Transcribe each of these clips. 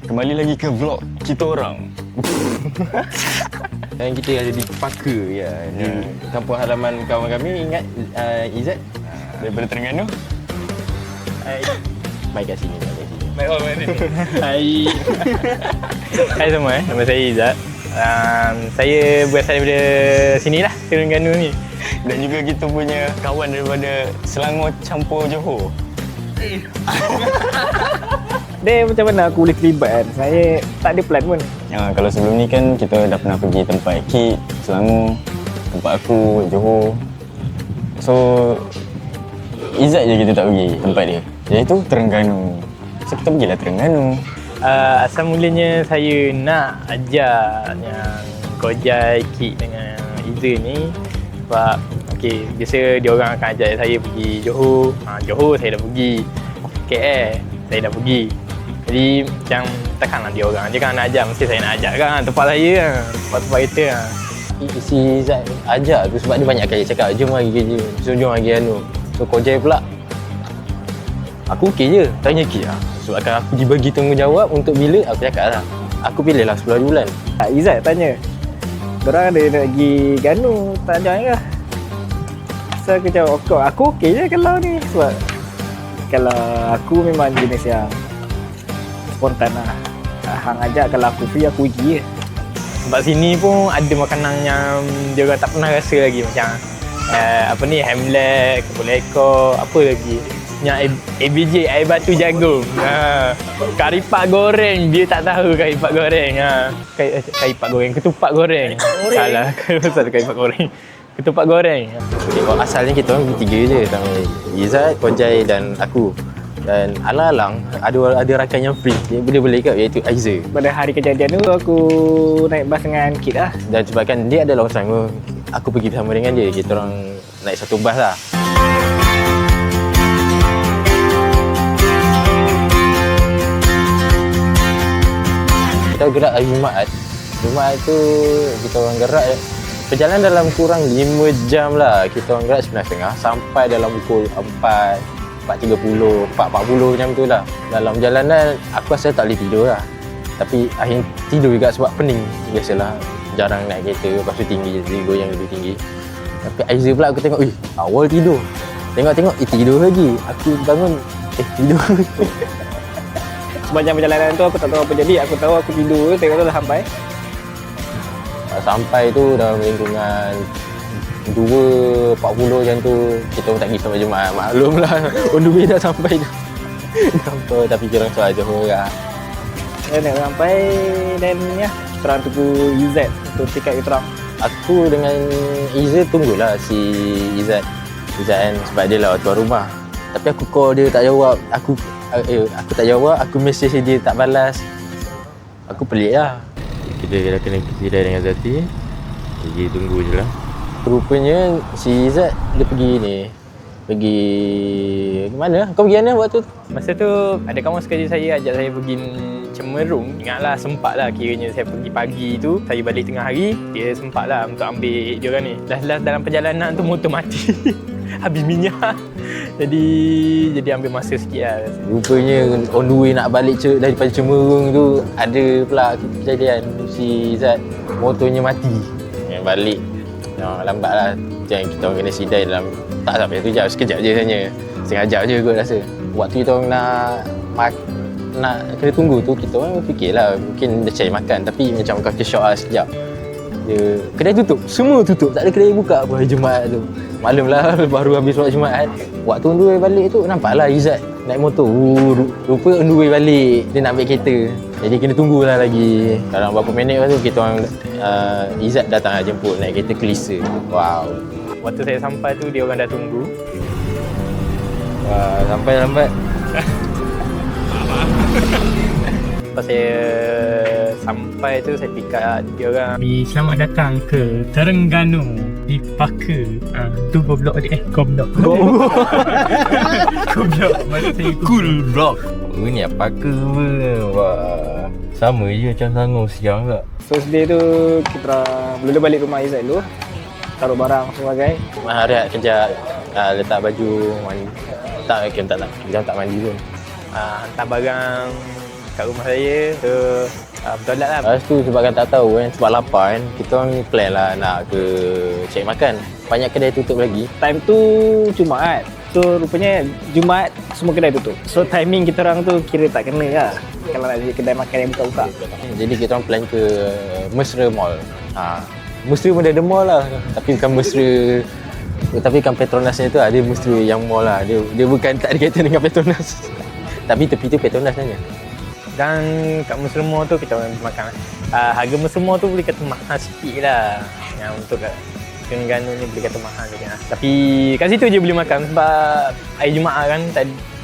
Kembali lagi ke vlog kita orang. Dan kita ada di Paka ya, di kampung halaman kawan kami. Ingat Izzat Daripada Terengganu. mai kat sini. Mai sini. Hai. Hai semua, nama saya Izzat. Saya berasal daripada sinilah, Terengganu ni. Dan juga kita punya kawan daripada Selangor campur Johor. Dia macam mana aku boleh terlibat kan? Saya tak ada plan pun. Kalau sebelum ni kan kita dah pernah pergi tempat Kit, Selangor, tempat aku, Johor. So, Izzat je kita tak pergi tempat dia. Iaitu Terengganu. So, kita pergilah Terengganu. Asal mulanya saya nak ajar yang Kojai, Kik dengan Iza ni sebab biasa dia orang akan ajak saya pergi Johor. Johor saya dah pergi. KL saya dah pergi. Jadi macam takkanlah dia orang je kan nak ajak, mesti saya nak ajak kan tempat saya kan, tempat-tempat kita kan. Si Izzat ajak tu sebab dia banyak kali cakap jom lagi kerja. So jom lagi So Kojai pula aku okey je, tanya Kik lah. Sebabkan aku dibagi tanggungjawab untuk bila, aku cakap lah aku pilih lah 10 bulan. Izzat tanya, korang ada nak pergi Ganu, tak ajak ke? So aku jawab, aku okey je kalau ni. Sebab kalau aku memang jenis yang spontan lah. Hang ajak, kalau aku free aku pergi je. Sebab sini pun ada makanan yang dia orang tak pernah rasa lagi. Macam Hamlet, kepala ekor, apa lagi, yang ABJ, air batu jagung, karipak goreng, dia tak tahu karipak goreng, karipak goreng, ketupat goreng. Salah, pasal karipak goreng, ketupat goreng. Tengok asalnya kita orang bertiga je, Izzat, Kojai dan aku. Dan alang-alang ada rakan yang free, dia boleh kat, iaitu Aiza. Pada hari kejadian tu aku naik bas dengan Kit lah. Dan sebabkan dia adalah orang Selangor, aku pergi bersama dengan dia. Kita orang naik satu bas lah. Kita gerak hari Jumaat. Jumaat tu kita orang gerak, perjalanan dalam kurang 5 jam lah. Kita orang gerak 9.30 sampai dalam pukul 4.30, 4.40 macam tu lah. Dalam perjalanan aku rasa tak boleh tidur lah. Tapi akhirnya tidur juga sebab pening. Biasalah jarang naik kereta, lepas tu tinggi, jadi goyang lebih tinggi. Tapi Aiza pula aku tengok, awal tidur. Tengok-tengok, tidur lagi. Aku bangun, tidur. Sepanjang perjalanan tu aku tak tahu apa jadi. Aku tahu aku tidur, tengok tu dah sampai. Sampai tu dalam lingkungan 2.40 macam tu. Kita pun tak pergi sampai Jumaat. Maklum lah, on the way dah sampai tu. Nampak, tapi kita orang soal Johor lah. Saya nak sampai dan ya, kita orang tunggu Izzat untuk tiket kita orang. Aku dengan Izzat tunggulah si Izzat kan, sebab dia lah tuan rumah. Tapi aku call dia tak jawab. Aku tak jawab, aku message dia tak balas. Aku pelik lah. Kita dah kena kedai dengan Zati. Jadi tunggu je lah. Rupanya si Izzat dia pergi mana? Kau pergi mana waktu tu? Masa tu ada kawan sekali saya ajak saya pergi Cemerung. Ingatlah sempat lah, kiranya saya pergi pagi tu, saya balik tengah hari, dia sempat lah untuk ambil dia orang ni. Last dalam perjalanan tu motor mati. Habis minyak. Jadi ambil masa sikit lah. Rupanya on the way nak balik daripada Cemerung tu ada pula kejadian si Izzat motornya mati. Balik lambat lah. Macam kita orang kena sidai dalam tak sampai 1 jam, sekejap je sebenarnya. Setengah jam je kot rasa. Waktu kita orang nak kena tunggu tu, kita orang fikirlah mungkin dia cari makan, tapi macam kata syok lah sekejap. Kedai tutup, semua tutup, tak ada kedai buka apa hari Jumaat tu. Maklum lah, baru habis solat Jumaat. Waktu on the way balik tu, nampaklah Izzat naik motor. Rupa on the way balik, dia nak ambil kereta. Jadi kena tunggulah lagi. Dalam berapa minit lepas tu, kita orang Izzat datang lah jemput, naik kereta Kelisa. Wow. Waktu saya sampai tu, dia orang dah tunggu. Wah, sampai lambat. Lepas saya sampai tu, saya pick up dia orang. Selamat datang ke Terengganu di Paka. Tu goblok dia. Goblok. Goblok. Masa saya Cool block. Ni apa ke? Wah. Sama je macam Selangor siang tak? first day tu kita mula balik rumah Izzat dulu, taruh barang sebagai. Rehat kejap, letak baju mandi. Tak, kita tak mandi pun. Hantar barang dekat rumah saya. So bertolak lah. Lepas tu sebab kan tak tahu kan, sebab lapar kan, kita orang plan lah nak ke cari makan. Banyak kedai tutup lagi. Time tu Jumaat. So rupanya Jumaat semua kedai tutup. So timing kita orang tu kira tak kena lah kalau nak jadi kedai makan yang buka-buka. Jadi kita orang plan ke Mesra Mall. Mesra pun ada mall lah, tapi bukan Mesra, tapi kan Petronasnya tu ada Mesra yang mall lah. Dia bukan, tak ada kaitan dengan Petronas. Tapi tepi tu Petronas sebenarnya. Dan kat Mesra Mall tu kita orang makan. Harga Mesra Mall tu boleh kata mahal sikit lah. Yang untuk kat Terengganu ni boleh kata mahal sikit lah. Tapi kat situ je boleh makan sebab hari Jumaat kan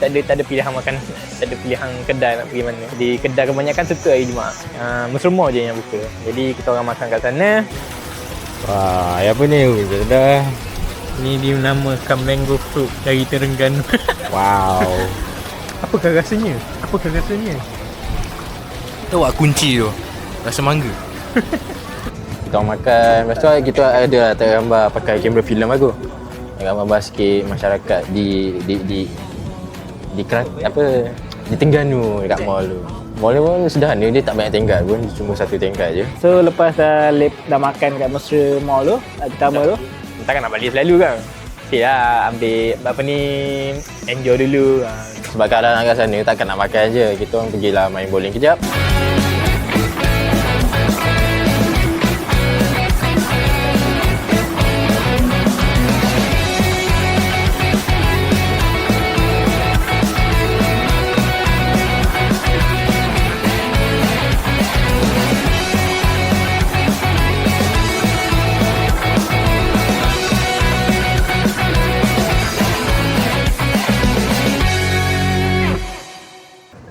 tak ada pilihan makan, tak ada pilihan kedai nak pergi mana. Jadi kedai kebanyakan tutup hari Jumaat. Mesra Mall je yang buka. Jadi kita orang makan kat sana. Wah, apa ni? Dah. Ni dinamakan mango fruit dari Terengganu. Wow. Apakah rasanya? Tahu tak kunci tu? Rasa mangga. Kita orang makan, lepas tu kita ada lah tak gambar pakai kamera filem aku. Gambar sikit masyarakat di Terengganu dekat mall tu. Mall ni pun sederhana, dia tak banyak tingkat pun, cuma satu tingkat je. So lepas dah makan kat Mesra Mall tu, hari pertama tu, Takkan nak balik selalu kan? Okey lah, ambil enjoy dulu. Sebab keadaan kat sana takkan nak makan je. Kita orang pergilah main bowling kejap.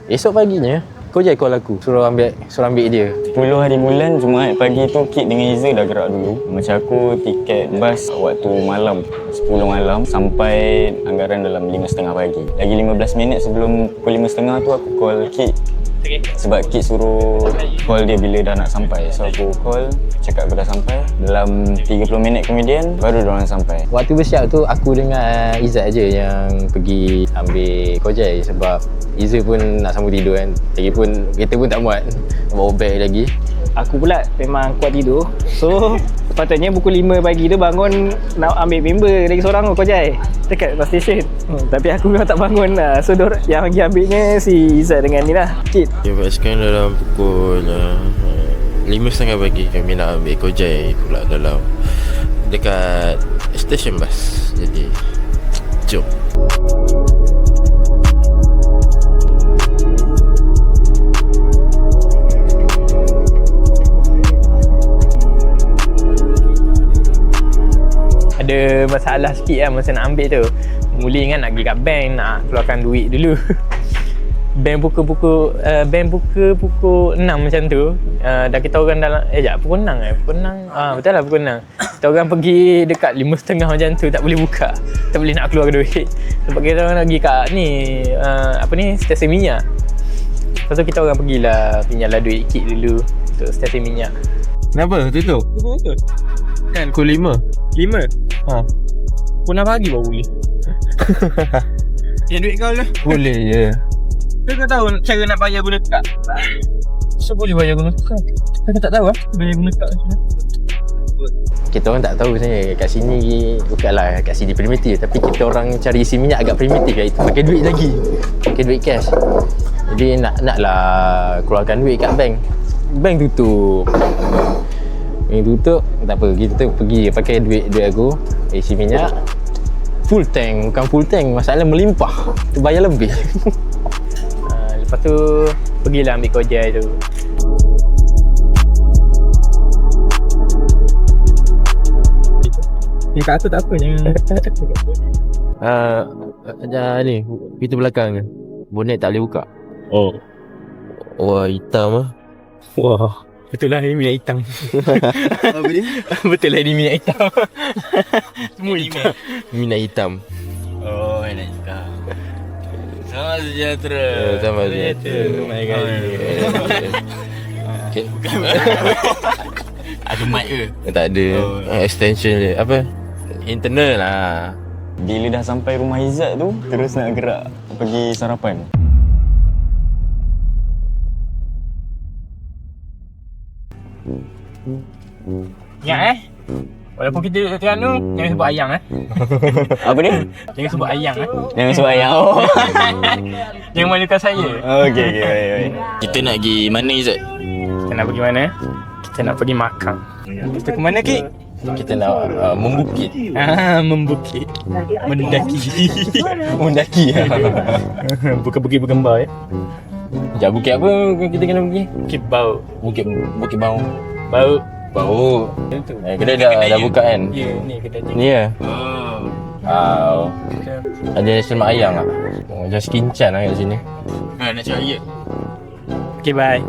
Esok paginya, Kojai call aku, suruh ambil dia. 10 hari bulan Jumaat pagi tu Kit dengan Iza dah gerak dulu. Macam aku tiket bas waktu malam 10 malam sampai anggaran dalam 5.30 pagi. Lagi 15 minit sebelum pukul 5.30 tu aku call Kit. Okay. Sebab Kit suruh call dia bila dah nak sampai. So aku call, cakap aku dah sampai. Dalam 30 minit kemudian baru diorang sampai. Waktu bersiap tu aku dengan Izzat je yang pergi ambil Kojai sebab Izzat pun nak sambung tidur kan. Lagipun kita pun tak muat bawa beg lagi. aku pula memang kuat tidur. So sepatutnya pukul 5 pagi tu bangun nak ambil member lagi seorang Kojai dekat bus station. Tapi aku memang tak bangun lah. So yang pergi ambilnya si Izzat dengan ni lah, Kit. Ya, sekarang dalam pukul 5.30 pagi kami nak ambil Kojai pula dalam dekat stesen bas. Jadi jom. Ada masalah sikit lah masa nak ambil tu. Mula ingat nak pergi kat bank, nak keluarkan duit dulu. Bank buka pukul 6 macam tu. Dan kita orang dalam pukul 6 betul lah pukul 6. Kita orang pergi dekat 5.30 macam tu, tak boleh buka. Tak boleh nak keluar duit. Sebab kita orang nak pergi kat ni stesen minyak. Lepas tu kita orang pergilah pinjamlah duit sikit dulu untuk stesen minyak. Kenapa? Tutup? Betul. Kan pukul 5. 5? Pukul 6 pagi baru boleh. Yang duit kau lah. Boleh je. Kau tahu cara nak bayar guna kad? So boleh bayar guna kad? Kau tak tahu lah bayar guna kad macam mana? Kita orang tak tahu sebenarnya kat sini, bukanlah kat sini primitif, tapi kita orang cari isi minyak agak primitif kat itu, pakai duit lagi, pakai duit cash. Jadi naklah keluarkan duit kat bank tutup. Bank tutup, tak apa, kita pergi pakai duit aku isi minyak full tank, bukan full tank, masalah melimpah, tu bayar lebih. Lepas tu pergilah ambil Kojai tu. Kat atas tak apa, jangan Ni pintu belakang bonet tak boleh buka. Wah, hitam ah. Wah, betul lah ini minyak hitam. Apa ni? Betul lah ini minyak hitam. Semua hitam. Minyak hitam. Oh, minyak hitam. Selamat sejahtera. Selamat sejahtera. My God. Okay. Ada mic ke? Tak ada. Extension je. Apa? Internal lah. Bila dah sampai rumah Izzat tu, terus nak gerak pergi sarapan. Ingat walaupun kita duduk Terengganu, jangan sebut ayang Apa dia? Jangan sebut ayang Jangan suruh ayah. Oh. Jangan malukan saya. Okey, baik. Kita nak pergi mana Izzat? Kita nak pergi mana? Kita nak pergi makan. Kita ke mana, Kik? Kita nak membukit. Membukit. Mendaki. Mendaki. Bukan bukit bergambar ya. Sekejap, bukit apa kita kena pergi? Bukit Bau. Bukit Bau. Bau. Bau. Kedai dah buka kan? Ya, ni kedai dia. Ni ya? Ada nasi lemak ayam tak? Macam sekincan lah kat sini. Nak cari ya? Okay, bye.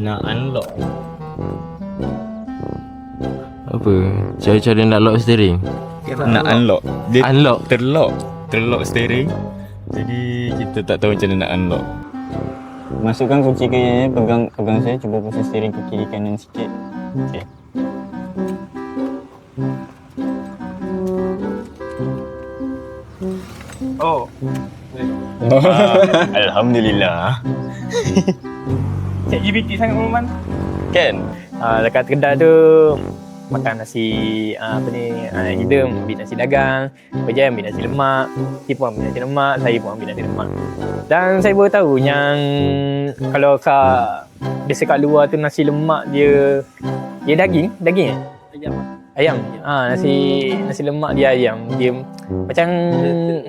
Nak unlock. Apa? Cara-cara nak lock steering? Nak unlock. Dia Unlock? terlock steering. Jadi kita tak tahu macam mana nak unlock. Masukkan kunci ke pegang saya, cuba pusing steering ke kiri kanan sikit. Okey. Oh. Alhamdulillah. ChatGPT sangat Roman. Kan? Dekat kedai tu makan nasi hidung, ambil nasi dagang, Kojai ambil nasi lemak, dia pun ambil nasi lemak, saya pun ambil nasi lemak. Dan saya baru tahu yang kalau biasa kat luar tu nasi lemak dia daging ayam. Nasi lemak dia ayam. Dia macam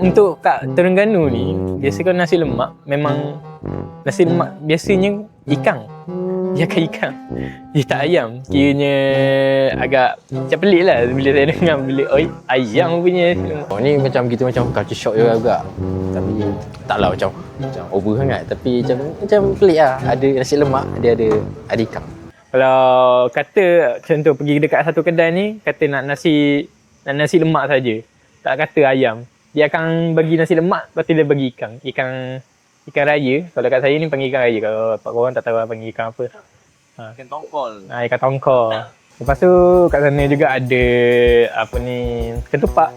untuk kat Terengganu ni, biasa kalau nasi lemak memang nasi lemak biasanya ikan. Dia akan ikan. Dia tak ayam. Kiranya agak macam pelik lah bila saya dengar ayam punya nasi lemak. Ni macam kita macam culture shock juga. Tapi taklah macam over sangat. Tapi macam pelik lah. Ada nasi lemak, dia ada ikan. Kalau kata contoh pergi dekat satu kedai ni, kata nak nasi lemak saja, tak kata ayam, dia akan bagi nasi lemak, lepas tu dia bagi ikan raya. Kalau kat saya ni panggil ikan raya, kalau korang tak tahu panggil ikan apa. Ikan tongkol. Ikan tongkol. Lepas tu kat sana juga ada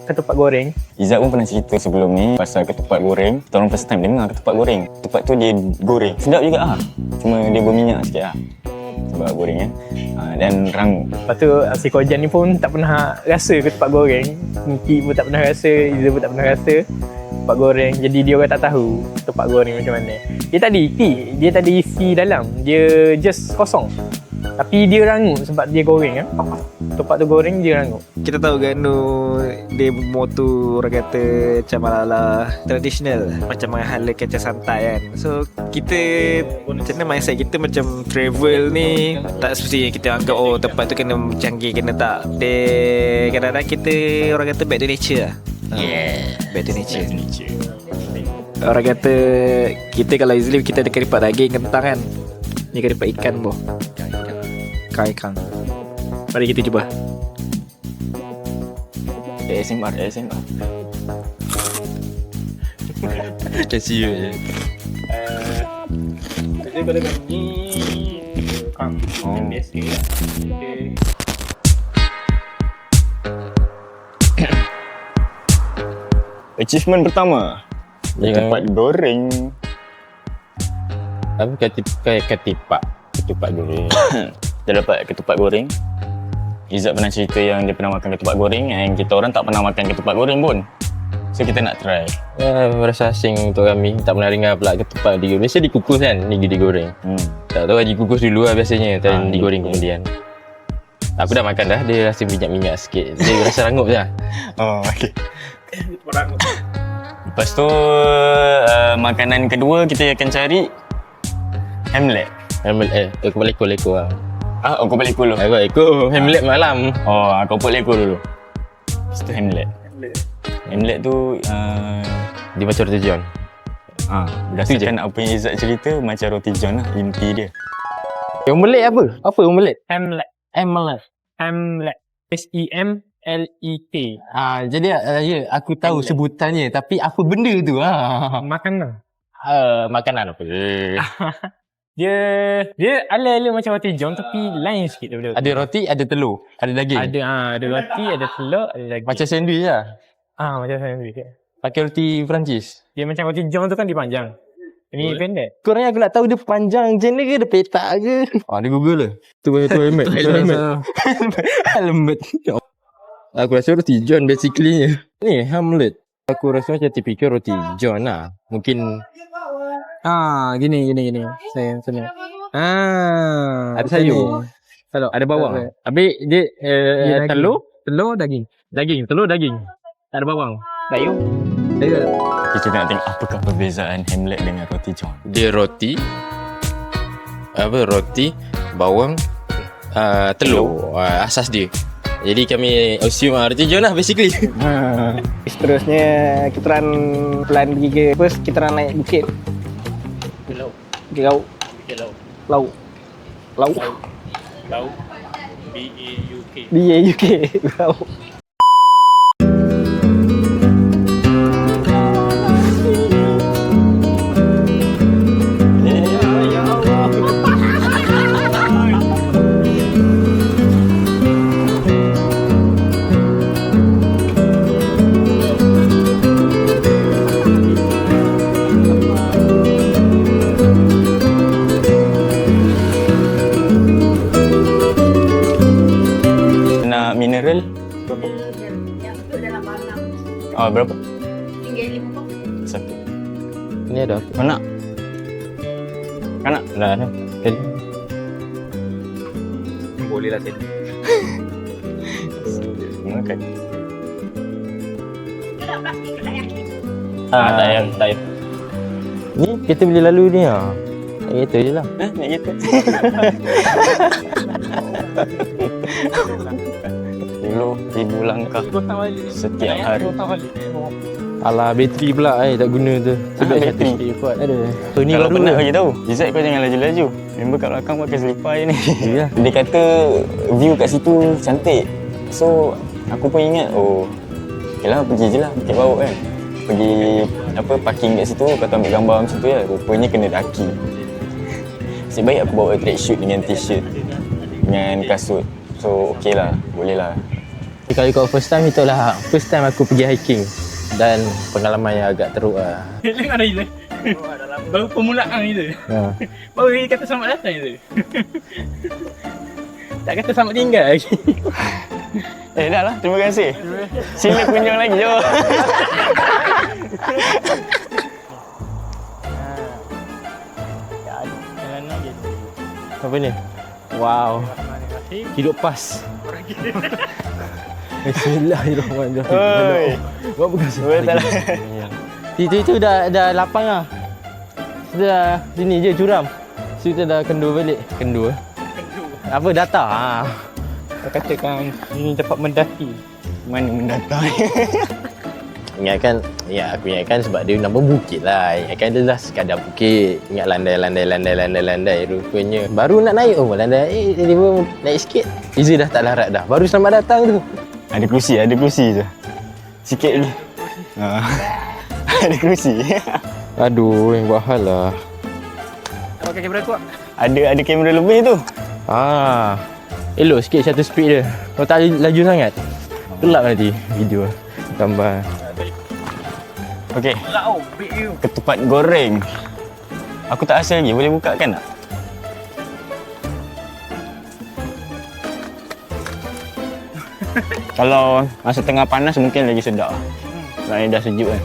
ketupat goreng. Izzat pun pernah cerita sebelum ni pasal ketupat goreng. Kita orang first time dengar ketupat goreng. Ketupat tu dia goreng. Sedap juga Cuma dia berminyak sikit sebab goreng kan. Dan rangup. Lepas tu si Kojan ni pun tak pernah rasa ketupat goreng. Miki pun tak pernah rasa, Izzat pun tak pernah rasa ketupat goreng. Jadi dia orang tak tahu ketupat goreng macam mana. Dia tak ada isi dalam. Dia just kosong. Tapi dia rangup sebab dia goreng kan. Ketupat tu goreng, dia rangup. Kita tahu Ganu dia motu orang kata macam ala-ala tradisional, macam menghala macam santai kan. So kita macam mana mindset kita macam travel ni, tak semestinya kita anggap tempat tu kena canggih, kena tak. Kadang-kadang kita orang kata back to nature lah. Back to nature. Orang kata kita kalau easily kita ada keripat daging kentang kan, ni keripat ikan boh. Ikan. Mari kita cuba. ASMR. Can see you je. Kita kalau ni biasa lah. Achievement pertama. Ketupat goreng. Apa ketupat goreng? Kita dapat ketupat goreng. Izzat pernah cerita yang dia pernah makan ketupat goreng, and kita orang tak pernah makan ketupat goreng pun. So kita nak try. Merasa asing untuk kami. Tak pernah dengar pula ketupat digoreng. Biasa dikukus kan, ni digoreng. Tak tahu dikukus dulu lah biasanya, dan digoreng kemudian. Aku dah makan dah, dia rasa minyak-minyak sikit. Dia rasa rangup je. Oh, okey. Lepas tu makanan kedua kita akan cari Hamlet. Kepala ekor lah. Kau balik dulu. Ekor Hamlet malam. Kau balik dulu. Lepas tu Hamlet. Hamlet tu Dia macam roti john. berdasarkan apa yang Izzat cerita, macam roti john lah inti dia. Omelet apa? Apa omelet? Hamlet. SEMLET. Jadi aku tahu sebutannya, tapi apa benda tu? Makanan. Makanan apa? Dia ala-ala macam roti john tapi lain sikit daripada. Ada roti, ada telur, ada daging. Ada roti, ada telur, ada daging. Macam sandwich lah. Macam sandwich. Pakai roti Perancis. Dia macam roti john tu kan dia panjang. Ni pendek. Korang aku nak tahu dia panjang macam mana ke, dia petak ke? Dia Google lah. Tu helmet. Helmet. Aku rasa roti john basically ni Hamlet. Aku rasa macam tipikal roti john lah. Mungkin Gini. Saya sebenarnya. ada sayur. Kalau Ada bawang. Habis dia daging. telur daging. Telur daging. Tak ada bawang. Dayu. Kita nak tengok apakah perbezaan Hamlet dengan roti john. Dia roti bawang, telur, asas dia. Jadi kami assume roti john lah basically. Seterusnya kita orang plan pergi ke first kita orang naik bukit. Bukit Lauk. Lauk. BAUK. BAUK. Lauk. Nak mineral? Yang tu dalam barang Berapa? RM50. Satu. Ni ada. Kau nak? Kau nak? Dah. Kali. Boleh lah tadi. Makan. Ada plastik tak yakin. Tak payah. Ni kita boleh lalu ni ah. Naik kereta je lah. Naik kereta. Ribu langkah setiap hari. Alah, bateri pula tak guna tu. Sebab bateri. bateri kuat ada. So ni Kalau baru penat lah. bagi tahu. Izzat kau jangan laju-laju. Member kat belakang pakai selipar je ni. Ya. Dia kata view kat situ cantik. So aku pun ingat okay lah pergi je lah Bukit Bauk kan. Pergi parking kat situ, kau ambil gambar macam tu lah. Rupanya kena daki. Nasib baik aku bawa track shoot dengan t-shirt dengan kasut. So okey lah, boleh lah. Kalau kau first time itulah first time aku pergi hiking dan pengalaman yang agak teruk lah. Tengok ada je. Baru permulaan je. Baru dia kata selamat datang je. Tak kata selamat tinggal lagi. Dah lah, terima kasih. Sila kunjung lagi je. Apa ni? Wow. Hidup pas. Bismillahirrahmanirrahim. Buat bukan Itu dah lapang lah. Kita dah sini je curam. Kita dah kendur balik. Kendur. Apa data? Kau katakan ini dapat mendaki. Mana mendatang? Ingatkan, aku ingatkan sebab dia nama bukit lah. Ingatkan dia dah sekadar bukit. Ingat landai. Rupanya baru nak naik landai. Dia pun naik sikit. Izzat dah tak larat dah. Baru selamat datang tu. Ada kerusi je. Sikit lagi. Ada kerusi. Aduh, yang buat hal lah. Pakai kamera kuat. Ada kamera lebih tu. Elok sikit shutter speed dia. Kalau tak laju sangat, gelap nanti video gambar. Okey. Ketupat goreng. Aku tak rasa lagi. Boleh buka kan tak? Kalau masa tengah panas mungkin lagi sedap. Sebab ni dah sejuk kan.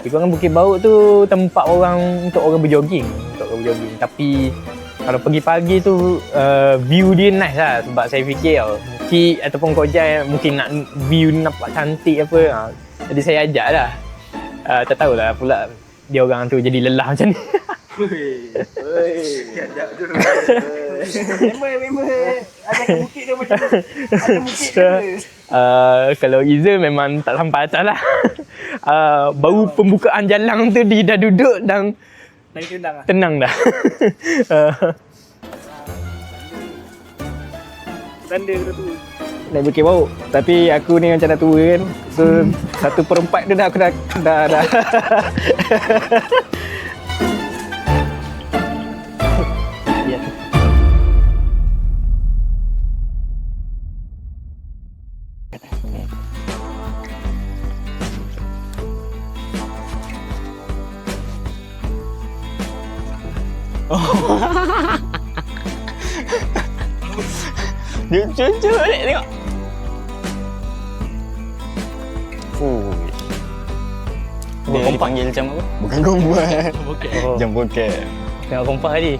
Kan Bukit Bauk tu tempat untuk orang berjoging. Tapi kalau pagi-pagi tu view dia nice lah. Sebab saya fikir Cik ataupun Kak Jai mungkin nak view nampak cantik apa. Jadi saya ajak lah. Tak tahulah pula dia orang tu jadi lelah macam ni. Member ada ke bukit dia macam tu. Ada bukit dia. Kalau Izzat memang tak sampai atas lah. Baru pembukaan jalan tu dia dah duduk dan Lagi tenang lah. tenang dah. Tanda kita tu. Naik Bukit Bauk. Tapi aku ni macam dah tua kan. So 1/4 dia dah aku dah. Dia cucu balik tengok. Dia dipanggil macam apa? Bukan kompas. Jam bokeh. Tengok kompas tadi.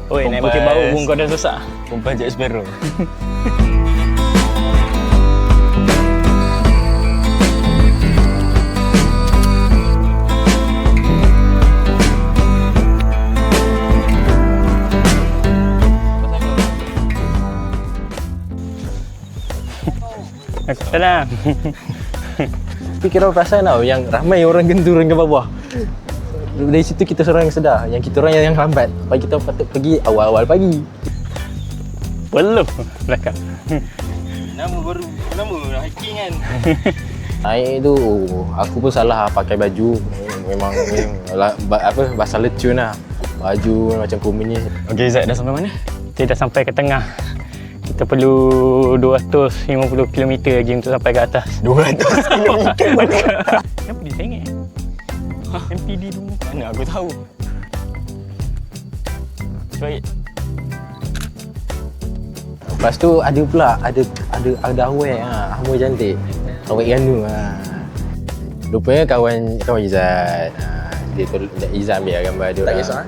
Oi, naik Kompas. bukit baru pun kau dah susah. Kompas Jack Sparrow. Tenang. Tapi kira perasan tau yang ramai orang kena turun ke bawah. Dari situ kita seorang yang sedar yang kita orang yang lambat. Sebab kita patut pergi awal-awal pagi. Belum belakang. Nama hiking kan. Naik tu aku pun salah pakai baju. Memang basah lecun lah. Baju macam komen ni. Okey Zat, dah sampai mana? Kita dah sampai ke tengah. Kita perlu 250 km lagi untuk sampai ke atas. 200 km. Kenapa disengit? MPD dulu. Mana aku tahu. Baik. Lepas tu ada pula ada awet awet cantik. Awet ganu Rupanya kawan Izzat. Dia tolong Izzat ambil gambar dia orang. Tak kisah.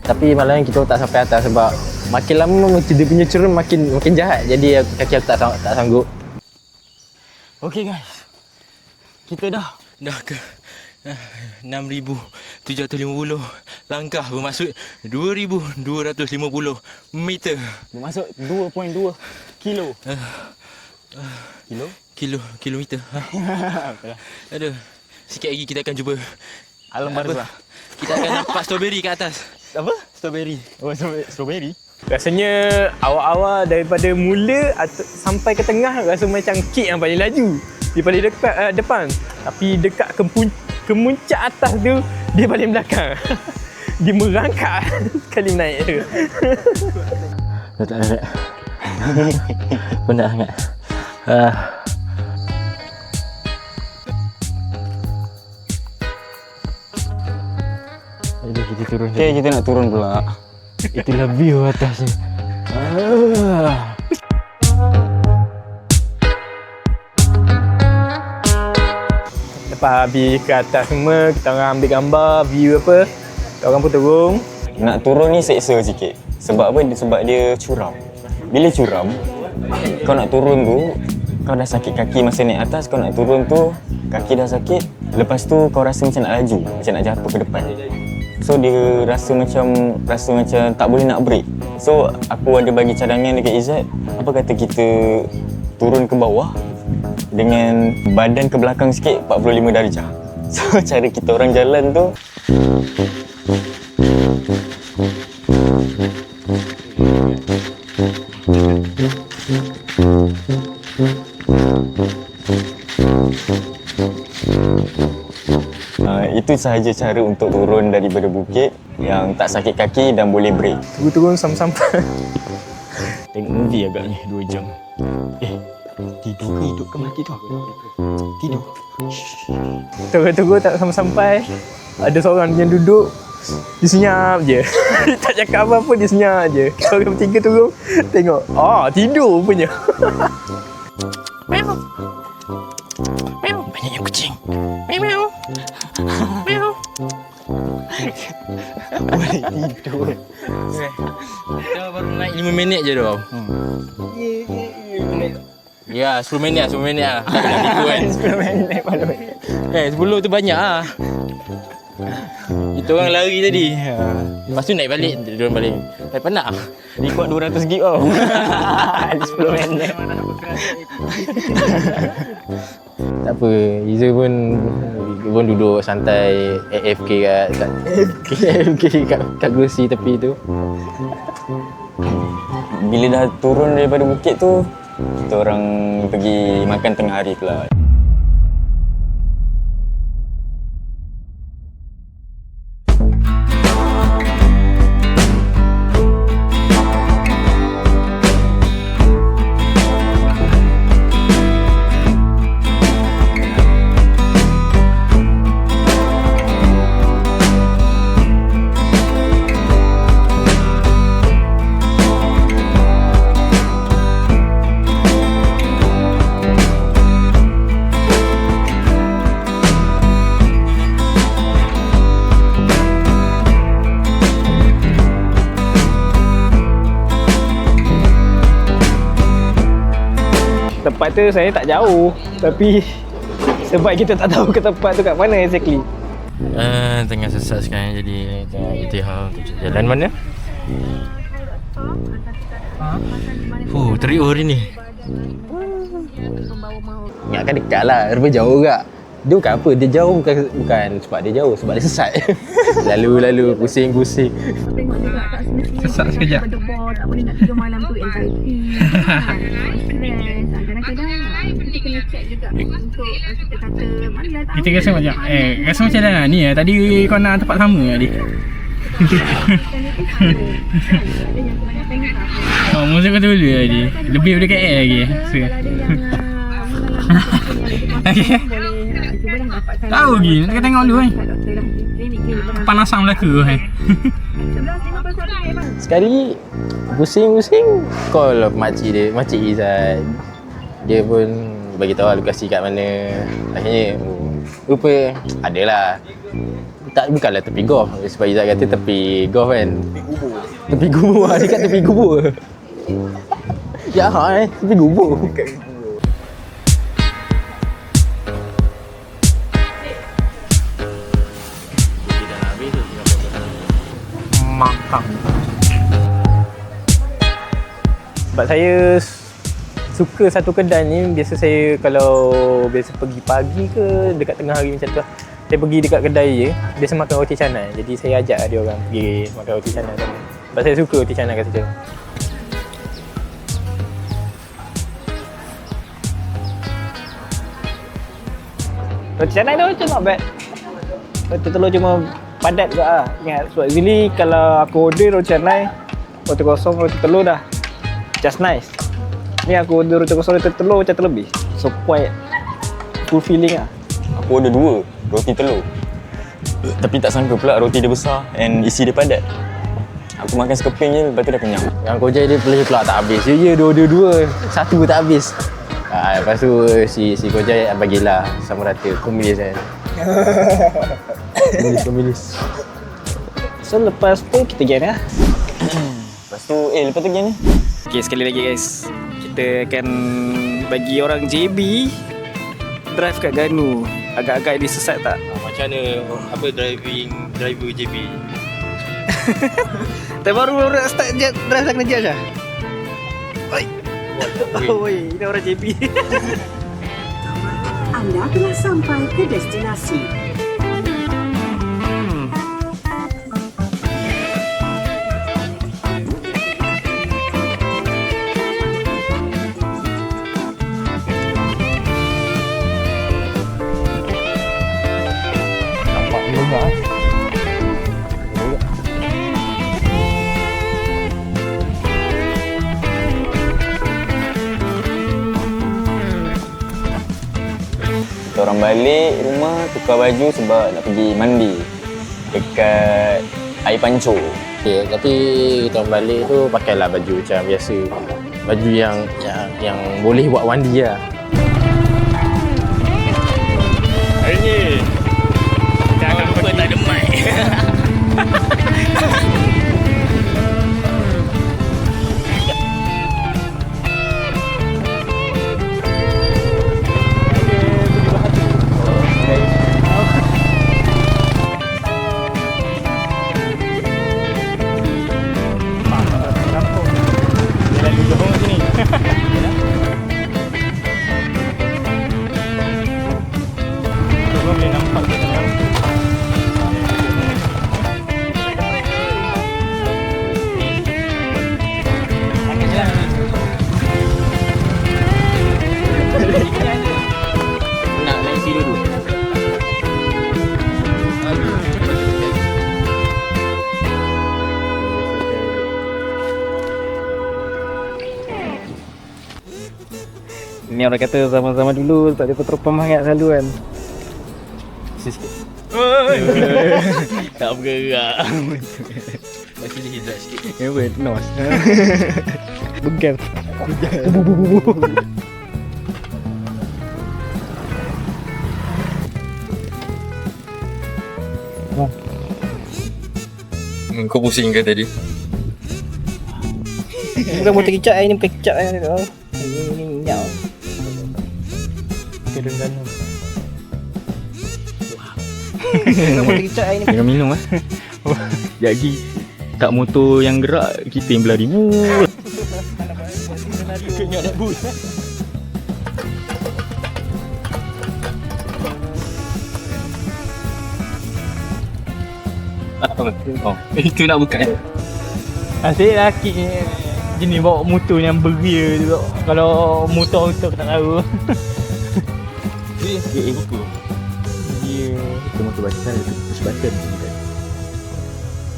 Tapi malam kita tak sampai atas sebab makin lama dia punya cerun makin jahat. Jadi kaki aku tak sanggup. Okey guys. Kita dah Ke 6,750 langkah bermaksud 2,250 meter. bermasuk 2.2 kilo. Kilometer. Aduh. Sikit lagi kita akan jumpa Alam barzah. Kita akan nampak strawberry kat atas. Apa? Strawberry. Oh, strawberry. Rasanya awal-awal daripada mula sampai ke tengah rasa macam kek yang paling laju. Dia paling depan. Tapi dekat kemuncak atas tu dia paling belakang. Dia merangkak sekali naik tu. Tak ada. Penat sangat. Jadi kita turun. Okey, kita nak turun pula. Itulah view atasnya. Lepas habis ke atas semua, kita orang ambil gambar, view apa. Kita orang pun turun. Nak turun ni seksa sikit. Sebab apa? Sebab dia curam. Bila curam, kau nak turun tu, kau dah sakit kaki masa naik atas, kau nak turun tu, kaki dah sakit. Lepas tu kau rasa macam nak laju, macam nak jatuh ke depan. So dia rasa macam tak boleh nak break. So aku ada bagi cadangan dekat Izzat, apa kata kita turun ke bawah dengan badan ke belakang sikit 45 darjah. So cara kita orang jalan tu itu sahaja cara untuk turun daripada bukit yang tak sakit kaki dan boleh break. Turun sampai. Tengok movie agaknya 2 jam. Tidur ke hidup ke mati tu? Tidur. Turun tak sampai. Ada seorang yang duduk, dia senyap je. Dia tak cakap apa-apa, dia senyap je. Kita orang bertiga turun, tengok. Tidur punya. Banyaknya kucing. Boleh tidur. Kita baru naik 5 minit je tau. Ya, 10 minit lah. Tak boleh gitu kan. 10 minit malu. 10 tu banyak lah. Itu orang lari tadi. Lepas tu naik balik, turun balik. Penat lah. Record 200 gig tau. 10 minit. Tak apa, Izzat pun duduk santai AFK kat kerusi tepi tu. Bila dah turun daripada bukit tu, kita orang pergi makan tengah hari pula. kata saya tak jauh. Tapi sebab kita tak tahu ke tempat tu kat mana exactly. Tengah sesat sekarang, jadi tengah iktihar untuk jalan mana? Terik hari ni. Ingatkan dekat lah, rupanya jauh juga. Dia bukan apa, dia jauh bukan sebab dia jauh, sebab dia sesat. Lalu pusing-pusing. Tengok juga tak semestinya Sesak sekejap. berdebor, tak boleh nak tidur malam tu anxiety, stres. Kadang-kadang kita kena check juga untuk kita kata mana dah tahu. Kita rasa macam rasa macam dah ni tadi kau nak tempat sama tadi. Oh, muzik kau dulu tadi. Lebih daripada KL lagi. Okay. Tahu lagi, nak tengok dulu kan. Panasan Melaka kan. Sekali pusing-pusing, call makcik Izzat. Dia pun bagi tahu lokasi kat mana. Akhirnya rupa adalah. Bukanlah tepi golf. Sebab Izzat kata tepi golf kan. Tepi gubur. Dia kat tepi gubur. Ya tepi gubur. Mantap. Sebab saya suka satu kedai ni, biasa saya kalau biasa pergi pagi ke dekat tengah hari macam tu, saya pergi dekat kedai je, biasa makan roti canai. Jadi saya ajak dia orang pergi makan roti canai sana. Sebab saya suka roti canai kat situ. Roti canai tu macam not bad. Roti telur cuma padat juga lah. Ingat sebab usually kalau aku order roti canai, roti kosong, roti telur dah just nice. Ni aku order roti kosong, roti telur macam terlebih. So quite fulfilling lah. Aku order 2 roti telur. Tapi tak sangka pula roti dia besar and isi dia padat. Aku makan sekeping je, lepas tu dah kenyang. Yang Kojai dia pula tak habis. Ya, dia order 2, satu tak habis. Lepas tu si Kojai bagilah sama rata, komunis kan. Komunis. So lepas tu kita pergi lah. Lepas tu gini. Okay, sekali lagi guys, kita akan bagi orang JB drive kat Ganu. Agak-agak dia sesat tak? Macam mana driver JB? Tapi baru nak start drive tak kena judge lah. Oi. Oi, ini orang JB. Anda telah sampai ke destinasi. Kita orang balik rumah, tukar baju sebab nak pergi mandi dekat air pancur. Okay, tapi kita orang balik tu pakailah baju macam biasa. Baju yang boleh buat mandi lah. Hari ni kita akan pergi. Tak ada mic. Ni orang kata zaman-zaman dulu tak ada petrol pump sangat selalu kan. Sikit. Tak bergerak. Masih dihidrat sikit. Ya weh, nos. Begal. Kau pusing ke tadi? Bukan motor kicap ni, bukan kicap ni. Ini minyak. Terengganu. Jangan minum lah. Jadi tak motor yang gerak, kita yang berlari. Kenyak nak bus. Itu nak buka. Asyik lelaki ni jenis bawa motor yang beria tu. Kalau motor tak tahu. Dia buku. Dia Itu motor batal, push button.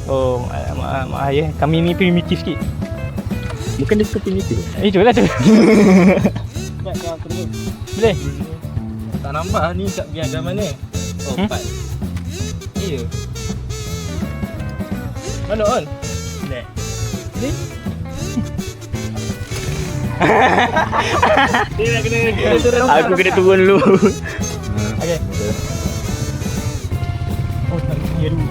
oh mak ayah kami ni primitif sikit. Bukan dia suka primitif. Itulah tu. Boleh. Tak nampak ni kat biar mana? Oh, 4. Ya. Mana on? Boleh. Aku kena turun dulu. Okey. Oh, tak kena dulu.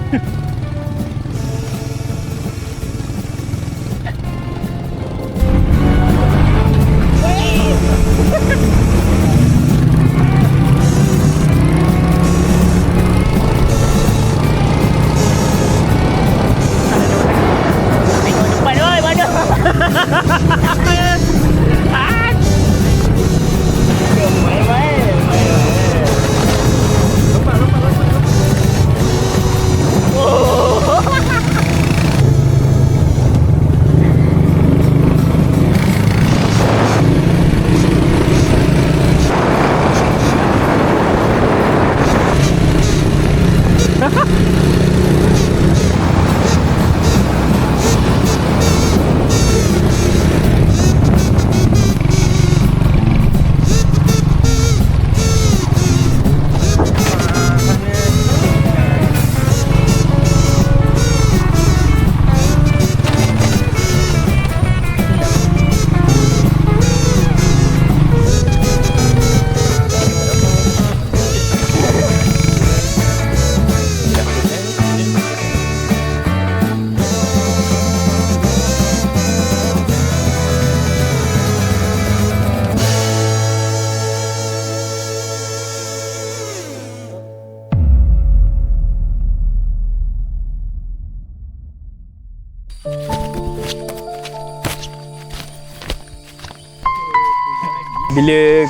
Bila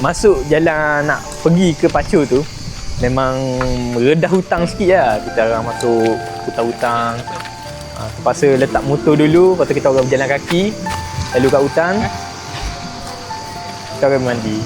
masuk jalan nak pergi ke Pacu tu, memang redah hutang sikit lah. Kita orang masuk hutang-hutang, terpaksa letak motor dulu, lepas tu kita orang berjalan kaki lalu kat hutan kita orang mandi.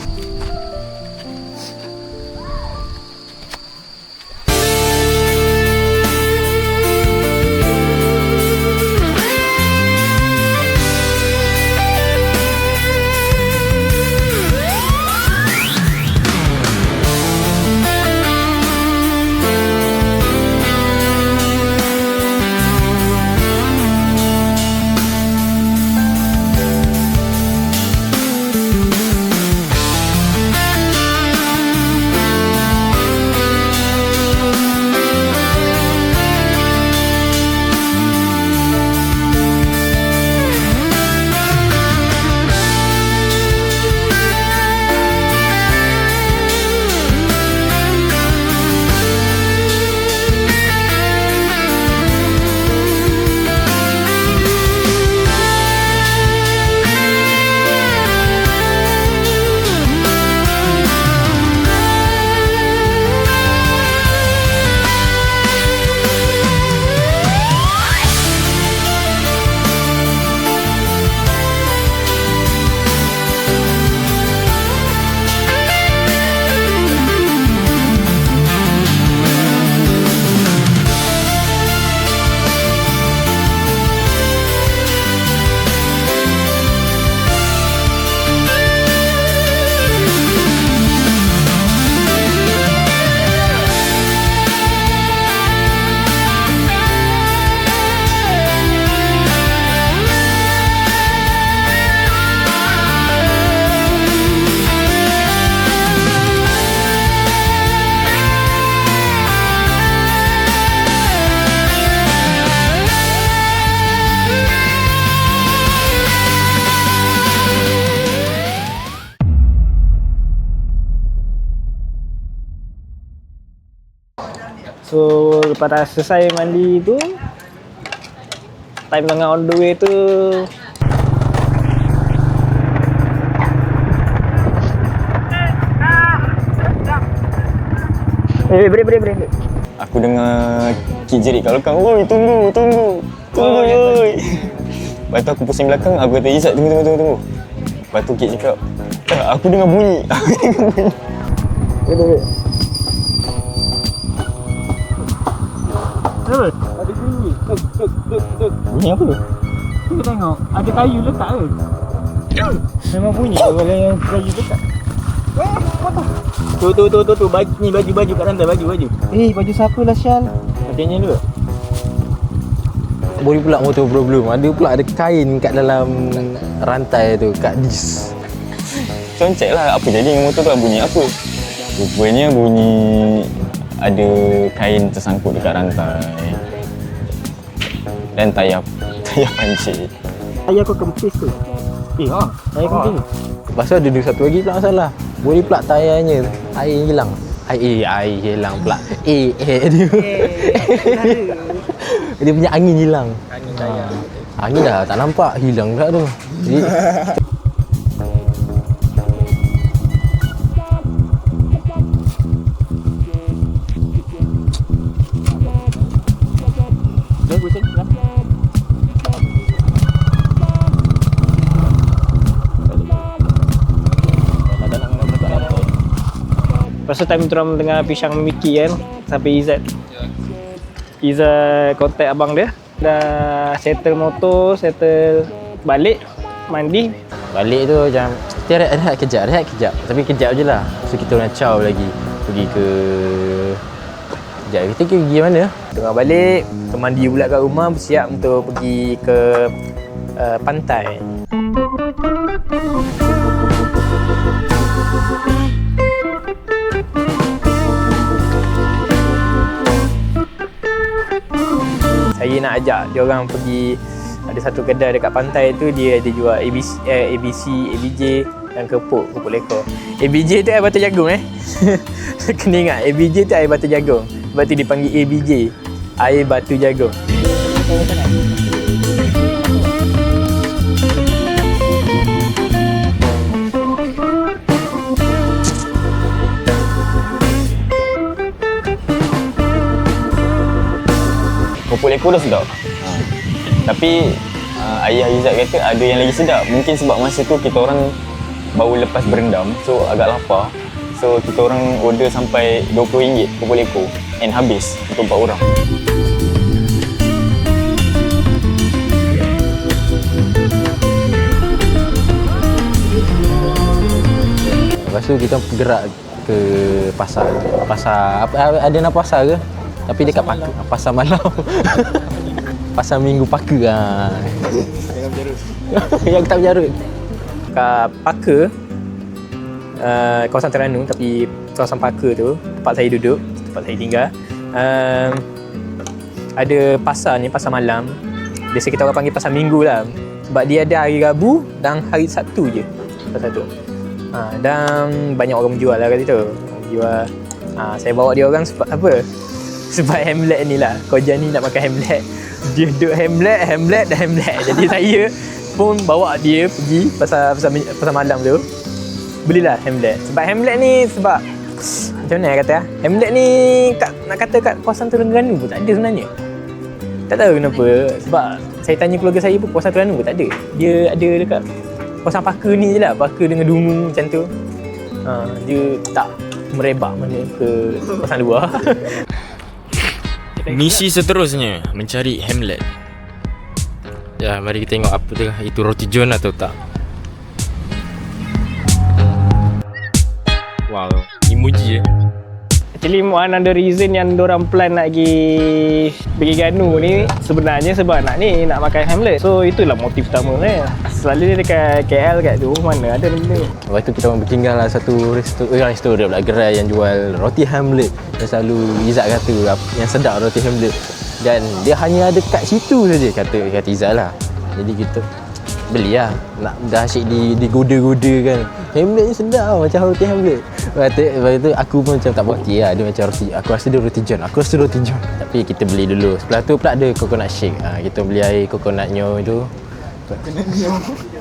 So lepas dah selesai mandi tu, time tengah on the way tu, break. Aku dengar Kik jerit kat belakang, "Oi, tunggu. Oi." Lepas tu aku pusing belakang, aku kata, "Izzat, tunggu. Lepas tu Kik cakap, "Tak, aku dengar bunyi." Apa? Ada bunyi. Bunyi apa tu? Kita tengok, ada kayu letak ke? Memang bunyi kalau yang kayu letak. Tu baju kat lantai, baju. Baju siapa lah Syal? Macamnya dulu. Boleh pula motor problem. Ada pula ada kain kat dalam rantai tu, kat dis. So check lah apa jadi dengan motor tu, bunyi apa. Rupanya bunyi ada kain tersangkut dekat rantai. Dan tayar pancit. Tayar kau kempis tu. Tayar kempis. Lepas tu ada satu lagi pula masalah. Boleh pula tayarnya air hilang. Air hilang pula. Dia. Dia punya angin hilang. Angin tayar. Angin dah tak nampak, hilang pula tu. Jadi Lepas tu time turam tengah pisang Miki kan, sampai Izzat kontak abang dia. Dah settle motor, settle balik, mandi. balik tu macam kita rehat kejap. Tapi kejap je lah. So kita orang caw lagi. Pergi ke kejap kita pergi mana? Tengah balik, kita mandi pula kat rumah, bersiap untuk pergi ke pantai. Saya nak ajak dia orang pergi, ada satu kedai dekat pantai tu, dia ada jual ABC, ABJ dan kepuk lekor. ABJ tu air batu jagung Kena ingat, ABJ tu air batu jagung. Sebab tu dipanggil ABJ, air batu jagung. Kepuk lekor dah sedap. Tapi ayah Izzat kata ada yang lagi sedap. Mungkin sebab masa tu kita orang baru lepas berendam, so agak lapar. So kita orang order sampai RM20 kepuk lekor and habis untuk 4 orang. Lepas tu kita gerak ke pasar. Ada nak pasar ke? Tapi dekat pasar malam. Pasar Minggu Paka yang tak berjarut. Kat Paka, kawasan Terengganu, tapi kawasan Paka tu tempat saya duduk, tempat saya tinggal, ada pasar ni, pasar malam. Biasa kita orang panggil pasar Minggu lah, sebab dia ada hari Rabu dan hari Sabtu je pasar tu. Dan banyak orang menjual lah kat situ. Jual. Saya bawa dia orang sebab apa? Sebab Hamlet ni lah. Koja ni nak makan Hamlet. Dia duduk Hamlet. Jadi saya pun bawa dia pergi pasar malam tu. Belilah Hamlet. Sebab Hamlet ni sebab macam mana kata? Hamlet ni nak kata kat kawasan Terengganu pun tak ada sebenarnya. Tak tahu kenapa. Sebab saya tanya keluarga saya pun kawasan Terengganu pun tak ada. Dia ada dekat kawasan Paka ni je lah. Paka dengan Dungu macam tu. Dia tak merebak mana ke kawasan luar. Misi seterusnya mencari Hamlet. Ya, mari kita tengok apa tu. Itu roti john atau tak. Wow, emoji Actually one of the reason yang diorang plan nak pergi Ganu ni sebenarnya sebab nak makan Hamlet. So itulah motif utama kan. Selalu dia dekat KL kat tu mana ada benda. Lepas tu kita orang bertinggal lah satu restoran pula, gerai yang jual roti Hamlet. Dan selalu Izzat kata yang sedap roti Hamlet. Dan dia hanya ada kat situ saja kata Izzat lah. Jadi kita beli lah. Dah asyik digoda-goda kan. Hamlet ni sedap tau, macam roti Hamlet. Lepas tu aku pun macam tak berhati lah. Dia macam roti, aku rasa dia roti john. Tapi kita beli dulu. Sebelah tu pula ada coconut shake. Kita beli air coconutnya tu.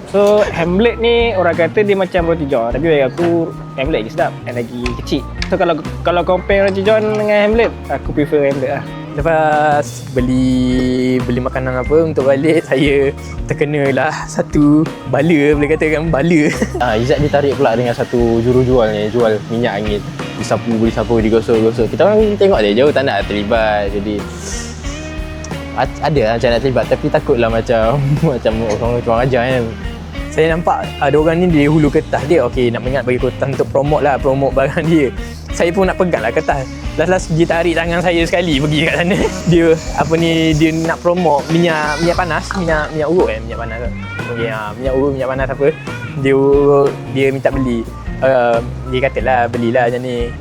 So Hamlet ni orang kata dia macam roti john, tapi bagi aku Hamlet lagi sedap dan lagi kecil. So kalau compare roti john dengan Hamlet, aku prefer Hamlet lah. Lepas beli makanan apa untuk balik, saya terkenalah satu bala, boleh katakan bala. Izzat ditarik pula dengan satu jurujual ni, jual minyak angin. Disapu, digosok. Kita orang tengok dia jauh, tak nak terlibat. Jadi ada lah macam nak terlibat, tapi takutlah macam orang ajar kan. Saya nampak ada orang ni dia hulu kertas dia, okey nak mengingat bagi kertas untuk promote barang dia. Saya pun nak pegang lah kertas. Last dia tarik tangan saya sekali pergi kat sana. Dia nak promote minyak panas, minyak urut minyak panas. Okey, minyak panas apa? Dia minta beli. Dia katalah belilah macam ni.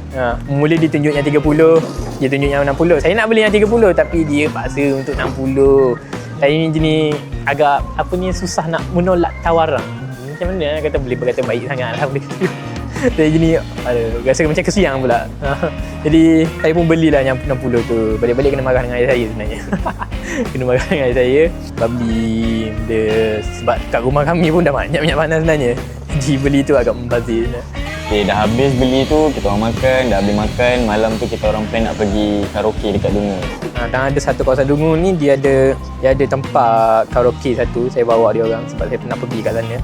Mula dia tunjuk yang 30, dia tunjuk yang 60. Saya nak beli yang 30 tapi dia paksa untuk 60. Saya ni jenis agak susah nak menolak tawaran. Macam mana kata boleh berkata baik sangat lah boleh kata. Saya jenis rasa macam kesiang pula. Jadi saya pun belilah yang 60 tu. Balik-balik kena marah dengan ayah saya sebenarnya. Kena marah dengan ayah saya sebab beli dia, sebab kat rumah kami pun dah banyak minyak panas sebenarnya. Jadi beli tu agak membazir. Okay, dah habis beli tu, kita orang makan, dah habis makan, malam tu kita orang plan nak pergi karaoke dekat Dungu. Dan ada satu kawasan Dungu ni, dia ada tempat karaoke satu, saya bawa dia orang sebab saya pernah pergi kat sana.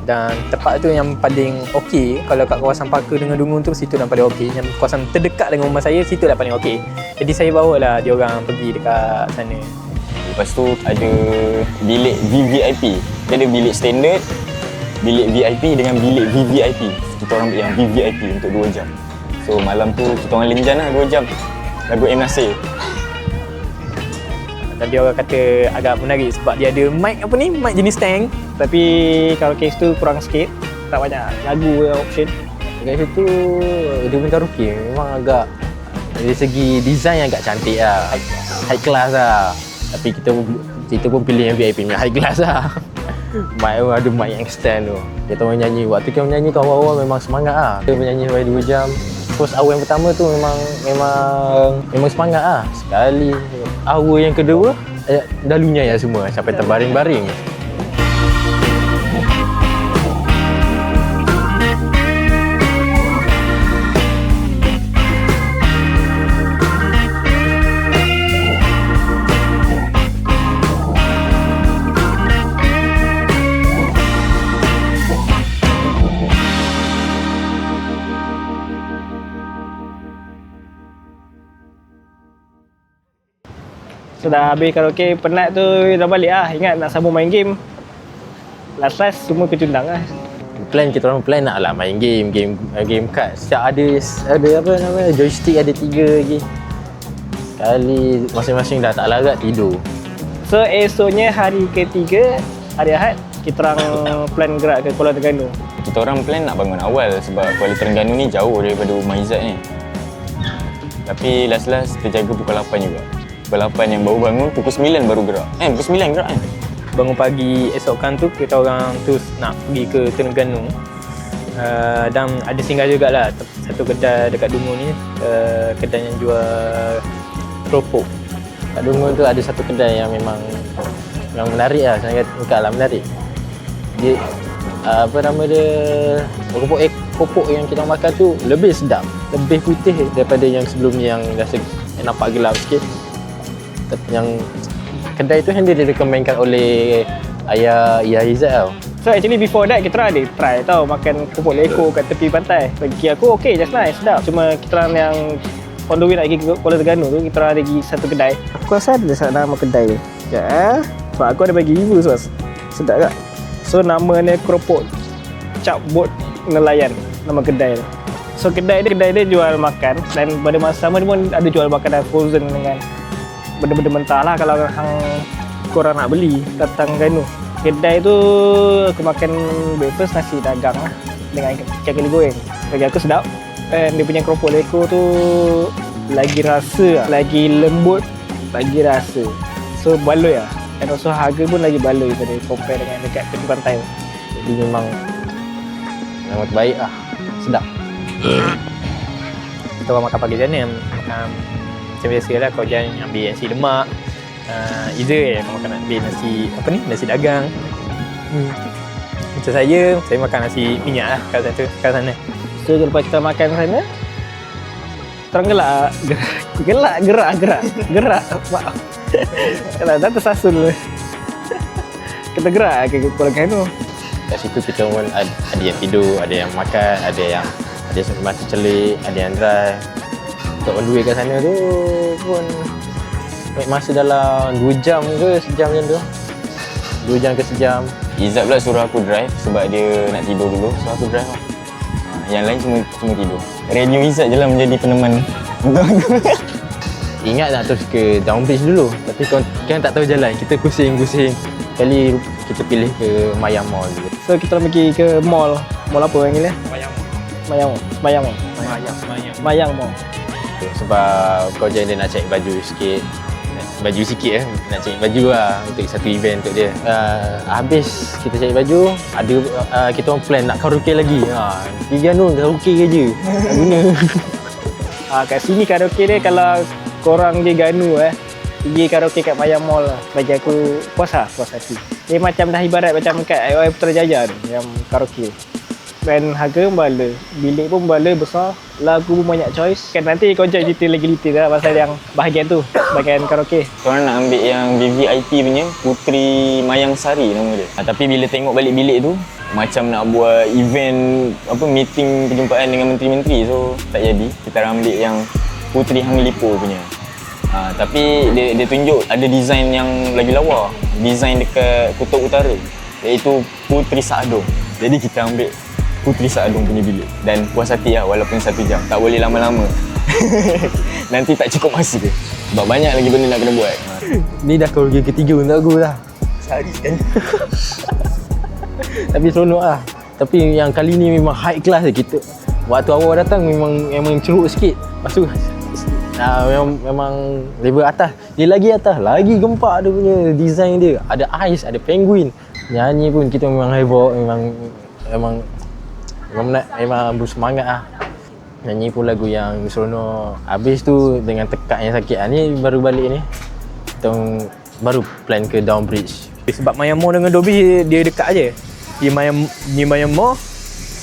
Dan tempat tu yang paling okey, kalau kat kawasan Parker dengan Dungu tu, situ yang paling okey. Yang kawasan terdekat dengan rumah saya, situ dah paling okey. Jadi saya bawalah dia orang pergi dekat sana. Lepas tu ada bilik VVIP. Dia ada bilik standard, bilik VIP dengan bilik VVIP. Kita orang yang VVIP untuk 2 jam. So malam tu kita orang lenjan lah 2 jam. Lagu M. Nasir. Tadi orang kata agak menarik sebab dia ada mic mic jenis tank. Tapi karaoke tu kurang sikit, tak banyak lagu option. Dekat situ dia punya karaoke memang agak dari segi design agak cantik lah. High class lah. Tapi kita pun pilih yang VIP punya high class lah. Mic tu ada mic yang stand tu. Kita orang nyanyi, waktu kita menyanyi tu awal-awal memang semangat lah. Kita menyanyi sampai 2 jam. First hour yang pertama tu memang semangat lah. Sekali hour yang kedua dah lunyai lah semua sampai terbaring-baring. So dah habis karaoke, penat tu dah balik lah. Ingat nak sambung main game. Last semua kecundang lah. Kita orang plan nak lah main game card. Setiap ada apa namanya, joystick ada 3 lagi. Sekali masing-masing dah tak larat tidur. So esoknya hari ketiga, hari Ahad, kita orang plan gerak ke Kuala Terengganu. Kita orang plan nak bangun awal sebab Kuala Terengganu ni jauh daripada rumah Izzat ni. Tapi last terjaga pukul 8 juga. Pukul 8 yang baru bangun, pukul 9 baru gerak. Pukul 9 gerak kan? Bangun pagi esokan tu kita orang terus nak pergi ke Terengganu. Dan ada singgah jugalah satu kedai dekat Dungu ni, kedai yang jual keropok. Kat Dungu tu ada satu kedai yang memang menarik lah, saya kata lah menarik. Dia apa nama dia, keropok yang kita makan tu lebih sedap, lebih putih daripada yang sebelum ni yang rasa nampak gelap sikit. Yang kedai tu yang dia direkomendkan oleh ayah Izzat tau. So actually before that kita orang ada try tau makan keropok leko kat tepi pantai. Bagi aku okey, just nice, sedap. Cuma kita orang yang on the way nak pergi ke Kuala Terengganu tu, kita orang ada pergi satu kedai. Aku rasa ada nama kedai tu. Sebab aku ada bagi review sos. Sedap tak? So nama dia keropok cap bot nelayan, nama kedai tu. So kedai dia jual makan dan pada masa sama dia pun ada jual makanan frozen dengan benda-benda mentah lah kalau korang nak beli datang Terengganu. Kedai tu aku makan breakfast nasi dagang lah dengan ikan keli goreng. Bagi aku sedap. Dan dia punya keropok leko tu lagi rasa, lagi lembut, lagi rasa. So baloi lah. Dan also harga pun lagi baloi daripada compare dengan dekat tepi pantai tu. Jadi memang Memang terbaik lah. Sedap. Kita orang makan pagi sana makan macam biasa lah. Kau jangan ambil nasi lemak. Iza akan makan ambil nasi apa ni, nasi dagang. Macam saya makan nasi minyak lah kat sana. So lepas kita makan sana, terang gerak. Maaf. Kalau dah tersasul. Kita gerak ke Kuala Kanu. Kat situ kita pun ada yang tidur, ada yang makan, ada yang mata celik, ada yang drive. Untuk on the way kat sana tu pun ambil masa dalam 2 jam ke sejam macam tu. 2 jam ke sejam. Izzat pula suruh aku drive sebab dia nak tidur dulu. So aku drive lah. Yang lain semua tidur. Radio Izzat je lah menjadi peneman untuk aku. Ingat nak terus ke Downbridge dulu. Tapi kan tak tahu jalan. Kita pusing. Kali kita pilih ke Mayang Mall dulu. So kita pergi ke mall. Mall apa yang ni? Mayang Mall. Sebab kau je dia nak cari baju sikit. Nak cari baju lah untuk satu event untuk dia. Habis kita cari baju, ada kita orang plan nak karaoke lagi. Pergi anu karaoke je. Tak guna. Kat sini karaoke dia kalau korang pergi Ganu pergi karaoke kat Mayang Mall lah. Bagi aku puas hati. Dia macam dah ibarat macam kat AOI Putrajaya tu yang karaoke. Dan harga pun bala, bilik pun bala besar, lagu pun banyak choice. Kan nanti kau cerita lagi detail lah pasal yang bahagian tu, bahagian karaoke. Korang nak ambil yang VVIP punya, Puteri Mayang Sari nama dia. Tapi bila tengok balik bilik tu, macam nak buat event meeting perjumpaan dengan menteri-menteri, so tak jadi. Kita ambil yang Puteri Hang Lipo punya. Tapi dia tunjuk ada design yang lagi lawa, design dekat Kutub Utara, iaitu Puteri Saadong. Jadi kita ambil Puteri Saadong punya bilik dan puas hati lah walaupun 1 jam. Tak boleh lama-lama. Nanti tak cukup masa dia. Sebab banyak lagi benda nak kena buat. Ni dah karaoke ketiga untuk aku dah. Sehari sekali. Tapi seronok lah. Tapi yang kali ni memang high class lah kita. Waktu awal datang memang ceruk sikit. Lepas tu memang level atas. Dia lagi atas, lagi gempak dia punya design dia. Ada ais, ada penguin. Nyanyi pun kita memang heboh, memang bersemangat lah. Nyanyi pun lagu yang seronok. Habis tu dengan tekak yang sakit ni baru balik ni. Kita baru plan ke Downbridge. Sebab Mayang Mall dengan Downbridge dia dekat je. Di Mayang Mall,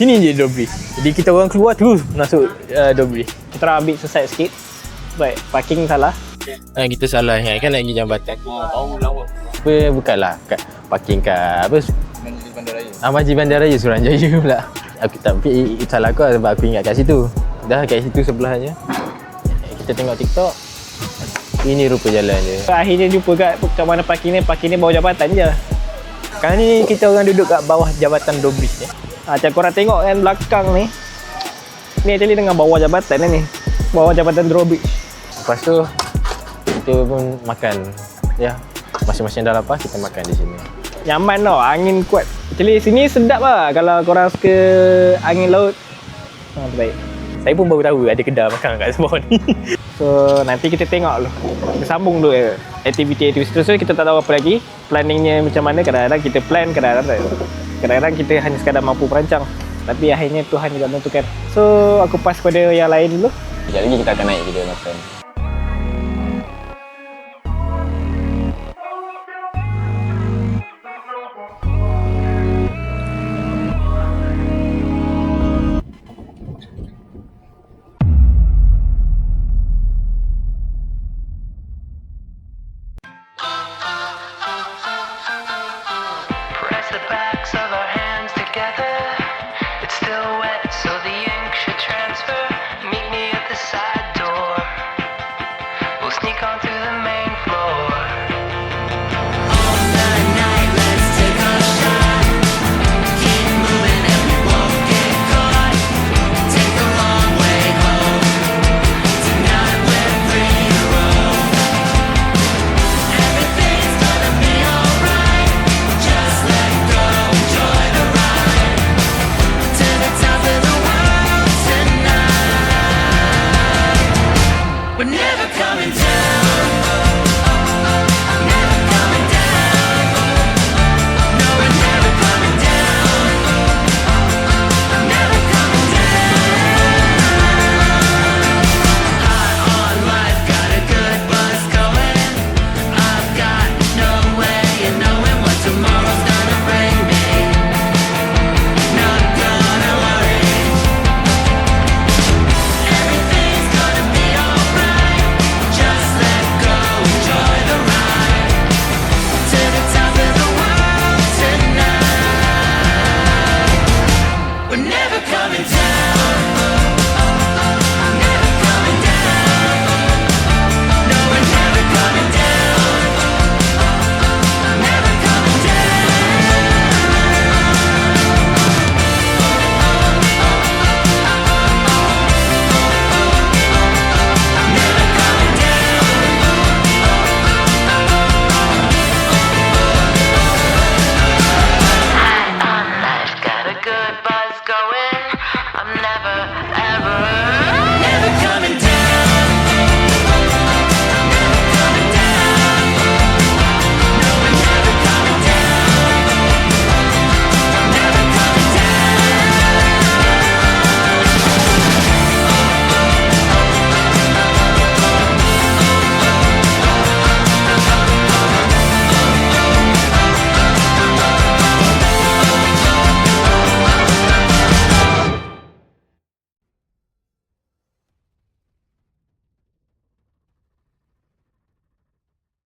sini je Downbridge. Jadi kita orang keluar terus masuk Downbridge. Kita orang ambil sesat sikit. Baik, parking salah. Kita salah ingat kan nak pergi jambatan. Bukanlah kat parking kat Masjid Bandaraya Suruhanjaya pula. Aku tapi salah aku sebab aku ingat kat situ. Dah kat situ sebelahnya. Kita tengok TikTok. Ini rupa jalan dia. Akhirnya jumpa kat mana parking ni bawah jabatan je. Sekarang ni kita orang duduk kat bawah jabatan Downbridge ni. Macam korang tengok kan belakang ni. Ni actually dengan bawah jabatan ni. Bawah jabatan Downbridge. Lepas tu kita pun makan. Ya. Masing-masing dah lapar kita makan di sini. Nyaman tau, angin kuat. Actually sini sedap lah kalau korang suka angin laut. Terbaik. Saya pun baru tahu ada kedai makan kat sebelah ni. So nanti kita tengok dulu. Kita sambung dulu aktiviti terus kita tak tahu apa lagi. Planningnya macam mana, kadang-kadang kita plan, kadang-kadang kita hanya sekadar mampu merancang. Tapi akhirnya Tuhan juga menentukan. So aku pass kepada yang lain dulu. Sekejap lagi kita akan naik kita makan.